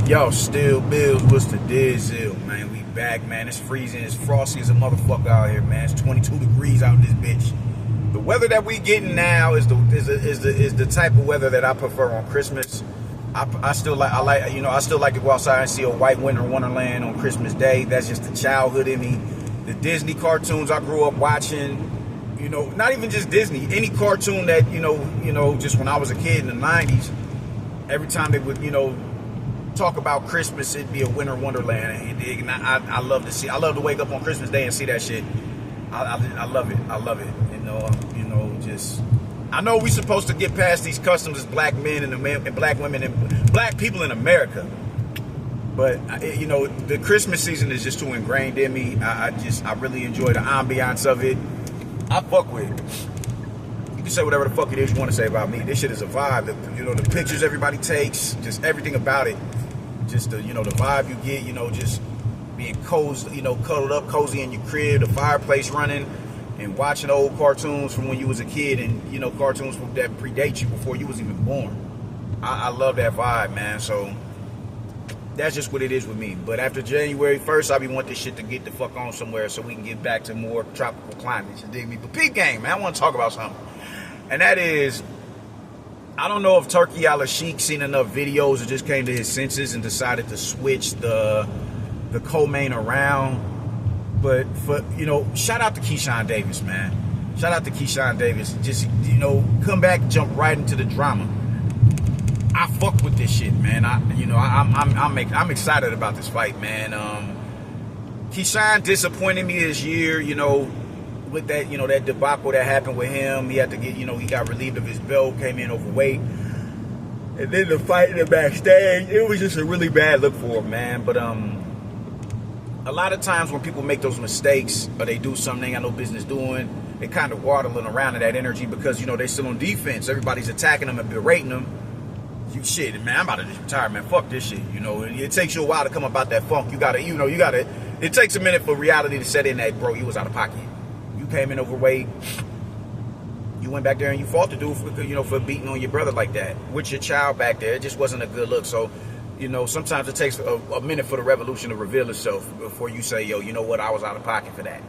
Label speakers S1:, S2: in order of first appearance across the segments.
S1: Yo, still bills, what's the dizzle, man? We back, man. It's freezing, it's frosty as a motherfucker out here, man. It's 22 degrees out this bitch. The weather that we getting now is the type of weather that I prefer on Christmas. I still like to go outside and see a white winter wonderland on Christmas Day. That's just the childhood in me. The Disney cartoons I grew up watching, not even just Disney, any cartoon that, just when I was a kid in the 90s, every time they would, talk about Christmas, it'd be a winter wonderland. And I love to see. I love to wake up on Christmas Day and see that shit. I love it. I love it. I know we supposed to get past these customs as black men and black women and black people in America, but the Christmas season is just too ingrained in me. I really enjoy the ambiance of it. I fuck with it. You can say whatever the fuck it is you want to say about me. This shit is a vibe. The pictures everybody takes, just everything about it. Just the vibe you get, just being cozy, cuddled up, cozy in your crib, the fireplace running, and watching old cartoons from when you was a kid, and cartoons that predate you before you was even born. I love that vibe, man. So that's just what it is with me. But after January 1st, I be want this shit to get the fuck on somewhere so we can get back to more tropical climates. You dig me? But peak game, man. I want to talk about something, and that is, I don't know if Turkey Al-Sheikh seen enough videos or just came to his senses and decided to switch the co-main around. But shout out to Keyshawn Davis, man. Shout out to Keyshawn Davis. Just, come back, jump right into the drama. I fuck with this shit, man. I'm excited about this fight, man. Keyshawn disappointed me this year, with that, that debacle that happened with him. He had to get, he got relieved of his belt, came in overweight. And then the fight in the backstage, it was just a really bad look for him, man. But a lot of times when people make those mistakes or they do something they got no business doing, they kind of waddling around in that energy because, they're still on defense. Everybody's attacking them and berating them. Shit, man, I'm about to just retire, man. Fuck this shit, It takes you a while to come about that funk. You gotta, it takes a minute for reality to set in that, bro, you was out of pocket. You came in overweight. You went back there and you fought the dude for beating on your brother like that with your child back there. It just wasn't a good look. So, sometimes it takes a minute for the revolution to reveal itself before you say, yo, you know what? I was out of pocket for that.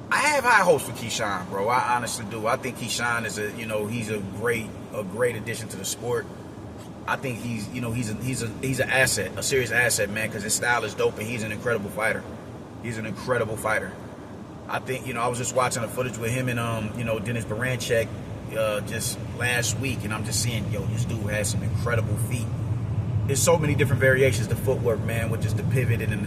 S1: I have high hopes for Keyshawn, bro. I honestly do. I think Keyshawn is he's a great addition to the sport. I think he's an asset, a serious asset, man, because his style is dope and he's an incredible fighter. He's an incredible fighter. I think, I was just watching the footage with him and, Dennis Baranchek just last week, and I'm just seeing, this dude has some incredible feet. There's so many different variations to footwork, man, with just the pivot and then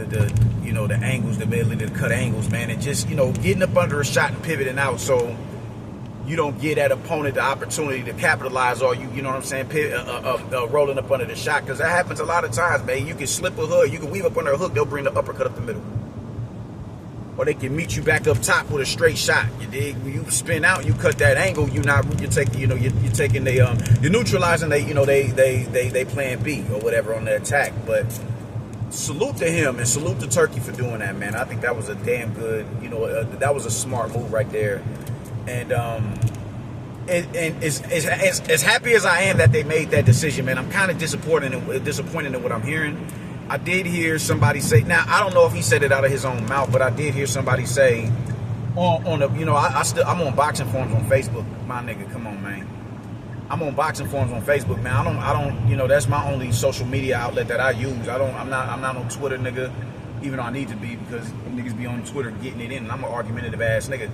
S1: the angles, the ability to cut angles, man, and just, getting up under a shot and pivoting out so you don't get that opponent the opportunity to capitalize or you know what I'm saying, rolling up under the shot, because that happens a lot of times, man. You can slip a hook, you can weave up under a hook, they'll bring the uppercut up the middle. Or they can meet you back up top with a straight shot. You dig? When you spin out, you cut that angle. You're neutralizing they plan B or whatever on the attack. But salute to him and salute to Turkey for doing that, man. I think that was a damn good, that was a smart move right there. And as happy as I am that they made that decision, man, I'm kind of disappointed in what I'm hearing. I did hear somebody say, now I don't know if he said it out of his own mouth, but I did hear somebody say I'm on boxing forums on Facebook, my nigga. Come on, man. I'm on boxing forums on Facebook, man. I don't, that's my only social media outlet that I use. I'm not on Twitter, nigga, even though I need to be, because niggas be on Twitter getting it in, and I'm an argumentative ass nigga.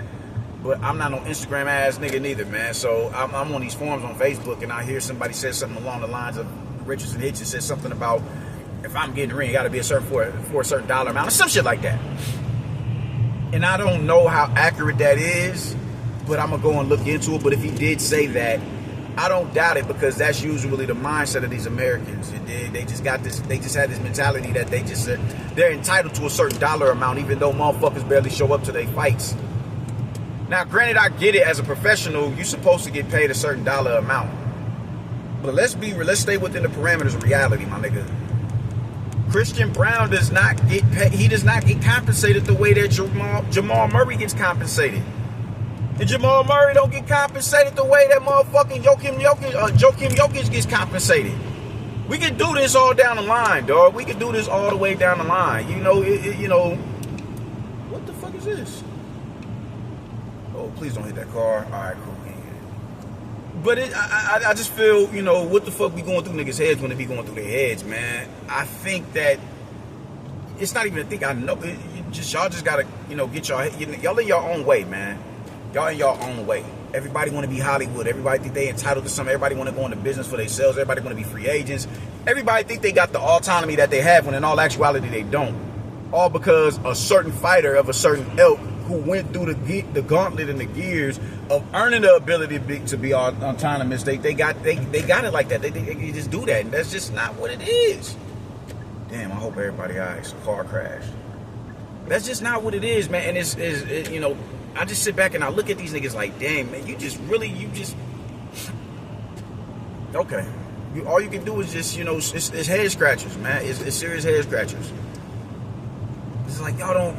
S1: But I'm not no Instagram ass nigga neither, man. So I'm on these forums on Facebook, and I hear somebody say something along the lines of Richardson Hitchens said something about, if I'm getting the ring, it got to be a certain for a certain dollar amount or some shit like that. And I don't know how accurate that is, but I'm gonna go and look into it. But if he did say that, I don't doubt it, because that's usually the mindset of these Americans. They just got this. They just had this mentality that they're entitled to a certain dollar amount, even though motherfuckers barely show up to their fights. Now, granted, I get it. As a professional, you're supposed to get paid a certain dollar amount. But let's stay within the parameters of reality, my nigga. Christian Brown does not get paid. He does not get compensated the way that Jamal Murray gets compensated. And Jamal Murray don't get compensated the way that motherfucking Joakim Jokic gets compensated. We can do this all down the line, dog. We can do this all the way down the line. You know, you know. What the fuck is this? Oh, please don't hit that car. All right, cool. But I just feel, you know, what the fuck be going through niggas' heads when they be going through their heads, man. I think that it's not even a thing. I know y'all just gotta, you know, get y'all in your own way, man. Y'all in your own way. Everybody want to be Hollywood. Everybody think they entitled to something. Everybody want to go into business for themselves. Everybody want to be free agents. Everybody think they got the autonomy that they have when in all actuality they don't. All because a certain fighter of a certain ilk who went through the gauntlet and the gears of earning the ability to be autonomous, they got it like that. They just do that, and that's just not what it is. Damn, I hope everybody all right. It's a car crash. That's just not what it is, man. And it's you know, I just sit back and I look at these niggas like, damn, man, you just okay. All you can do is just, you know, it's head scratchers, man. It's serious head scratchers. It's like y'all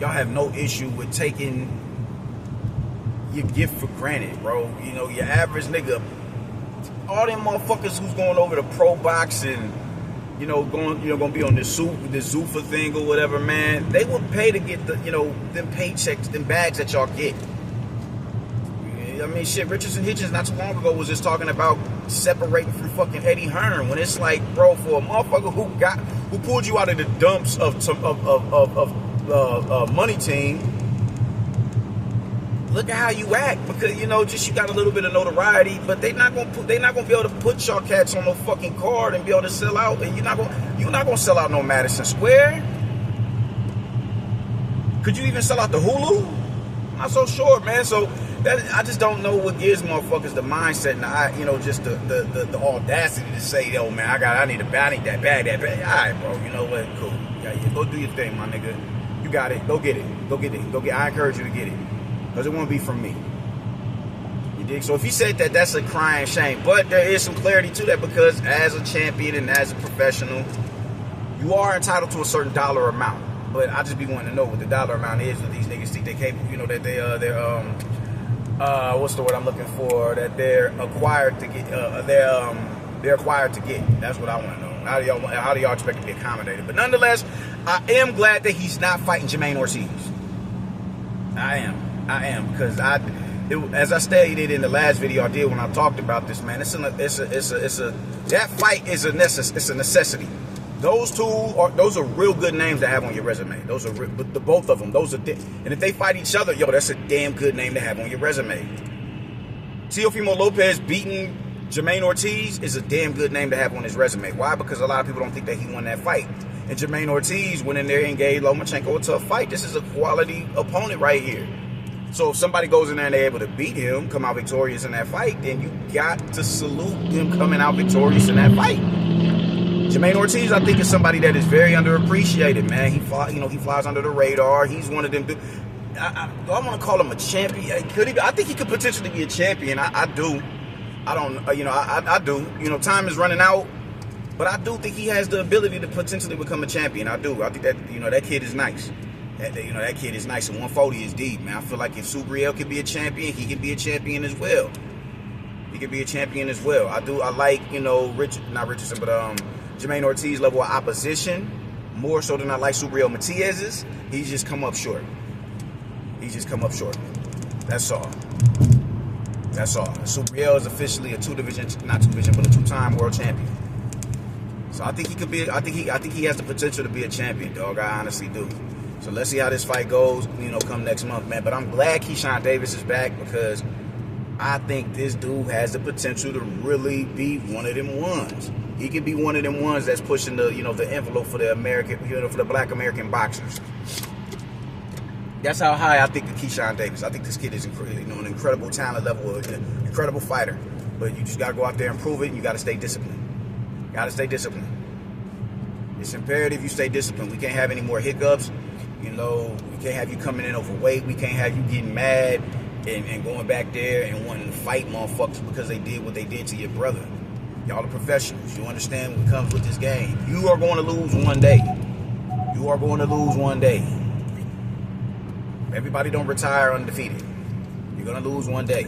S1: have no issue with taking your gift for granted, bro. You know, your average nigga, all them motherfuckers who's going over to pro boxing, you know, gonna be on this Zuffa thing or whatever, man. They would pay to get the, you know, them paychecks, them bags that y'all get. I mean, shit, Richardson Hitchens not too long ago was just talking about separating from fucking Eddie Hearn, when it's like, bro, for a motherfucker who pulled you out of the dumps of money team, look at how you act, because, you know, just you got a little bit of notoriety, but they not gonna be able to put y'all cats on no fucking card and be able to sell out, and you're not gonna sell out no Madison Square. Could you even sell out the Hulu? I'm not so sure, man. So I just don't know what gives motherfuckers the mindset and you know, just the audacity to say, yo, man, I need that bag. All right, bro, you know what? Cool. Yeah, go do your thing, my nigga. You got it. Go get it. I encourage you to get it, because it won't be from me. You dig? So if you said that, that's a crying shame. But there is some clarity to that, because as a champion and as a professional, you are entitled to a certain dollar amount. But I just be wanting to know what the dollar amount is that these niggas think they capable. You know, that they're what's the word I'm looking for? That they're acquired to get. They're acquired to get. That's what I want to know. How do y'all expect to be accommodated? But nonetheless, I am glad that he's not fighting Jermaine Ortiz. I am, because as I stated in the last video I did when I talked about this, man, that fight is a necessity. Those are real good names to have on your resume. Those are the both of them. And if they fight each other, yo, that's a damn good name to have on your resume. Teofimo Lopez beating Jermaine Ortiz is a damn good name to have on his resume. Why? Because a lot of people don't think that he won that fight. And Jermaine Ortiz went in there and gave Lomachenko a tough fight. This is a quality opponent right here. So if somebody goes in there and they're able to beat him, come out victorious in that fight, then you got to salute them coming out victorious in that fight. Jermaine Ortiz, I think, is somebody that is very underappreciated, man. He flies under the radar. He's one of them. Do I want to call him a champion? I think he could potentially be a champion. I do. I don't. I do. You know, time is running out, but I do think he has the ability to potentially become a champion. I do. I think that, you know, that kid is nice. That kid is nice, and 140 is deep, man. I feel like if Subriel could be a champion, he could be a champion as well. He could be a champion as well. I do. I like, you know, Jermaine Ortiz level of opposition more so than I like Subriel Matias's. He's just come up short. That's all. Subriel is officially a two-time world champion. So I think he could be. I think he has the potential to be a champion, dog. I honestly do. So let's see how this fight goes, you know, come next month, man. But I'm glad Keyshawn Davis is back, because I think this dude has the potential to really be one of them ones. He could be one of them ones that's pushing the, you know, the envelope for the American, you know, for the Black American boxers. That's how high I think of Keyshawn Davis. I think this kid is an incredible talent level, an incredible fighter. But you just got to go out there and prove it, and you got to stay disciplined. It's imperative you stay disciplined. We can't have any more hiccups. You know, we can't have you coming in overweight. We can't have you getting mad and going back there and wanting to fight motherfuckers because they did what they did to your brother. Y'all are professionals. You understand what comes with this game. You are going to lose one day. Everybody don't retire undefeated. You're going to lose one day.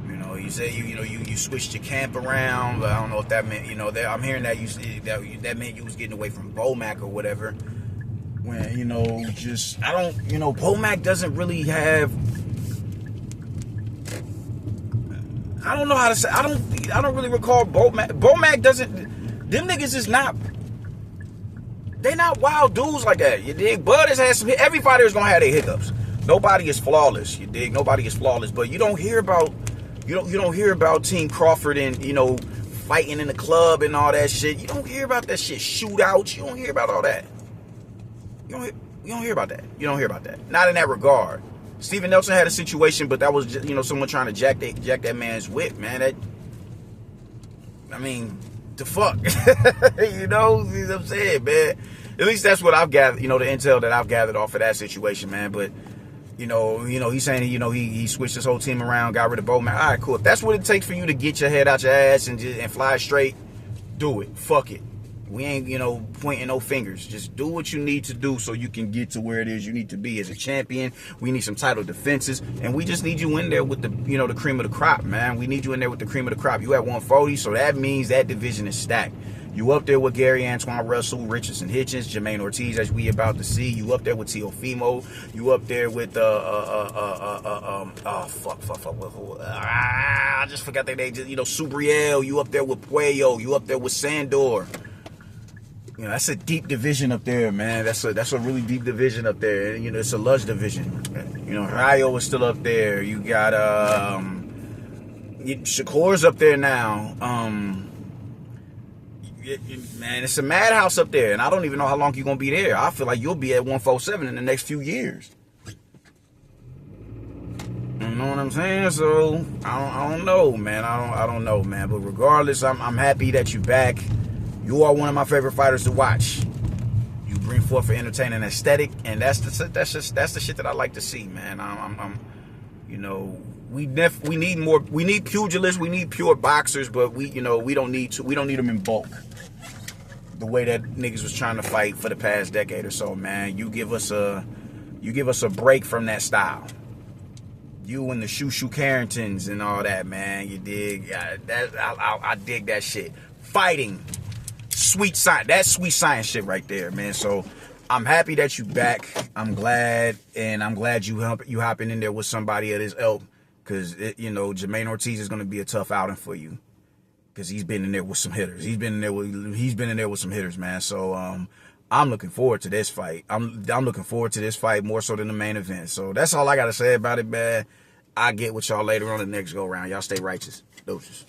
S1: You know, said you switched your camp around. I don't know if that meant, I'm hearing that that meant you was getting away from Bomac or whatever. When, Bomac doesn't really have, I don't know how to say, I don't really recall Bomac doesn't, them niggas is not, they not wild dudes like that, you dig? Bud has had every fighter is gonna have their hiccups. Nobody is flawless, you dig? Nobody is flawless, but you don't hear about, you don't hear about Team Crawford and, fighting in the club and all that shit. You don't hear about that shit. Shootouts, you don't hear about all that. You don't hear about that. You don't hear about that. Not in that regard. Steven Nelson had a situation, but that was just, someone trying to jack that man's whip, man. The fuck. You know what I'm saying, man? At least that's what I've gathered, the intel that I've gathered off of that situation, man. But, he's saying, he switched his whole team around, got rid of Bowman. All right, cool. If that's what it takes for you to get your head out your ass and fly straight, do it. Fuck it. We ain't, pointing no fingers. Just do what you need to do so you can get to where it is you need to be as a champion. We need some title defenses, and we just need you in there with the, the cream of the crop, man. We need you in there with the cream of the crop. You at 140, so that means that division is stacked. You up there with Gary Antoine Russell, Richardson Hitchens, Jermaine Ortiz, as we about to see. You up there with Teofimo. You up there with I just forgot their name. Subriel. You up there with Puello. You up there with Sandor. That's a deep division up there, man. That's a really deep division up there. It's a lush division. Rayo is still up there. You got Shakur's up there now. Man, it's a madhouse up there, and I don't even know how long you're gonna be there. I feel like you'll be at 147 in the next few years. You know what I'm saying? So I don't know, man. I don't know, man. But regardless, I'm happy that you're back. You are one of my favorite fighters to watch. You bring forth an entertaining aesthetic, and that's the shit that I like to see, man. We need more. We need pugilists. We need pure boxers, but we don't need them in bulk. The way that niggas was trying to fight for the past decade or so, man. You give us a break from that style. You and the Shushu Carringtons and all that, man. You dig? I dig that shit. Fighting, sweet science. That's sweet science shit right there, man. So I'm happy that you back. I'm glad, and I'm glad you hopping in there with somebody of this ilk. Because, Jermaine Ortiz is going to be a tough outing for you. Because he's been in there with some hitters. He's been in there with some hitters, man. So, I'm looking forward to this fight. I'm looking forward to this fight more so than the main event. So, that's all I got to say about it, man. I'll get with y'all later on the next go-round. Y'all stay righteous. Doses.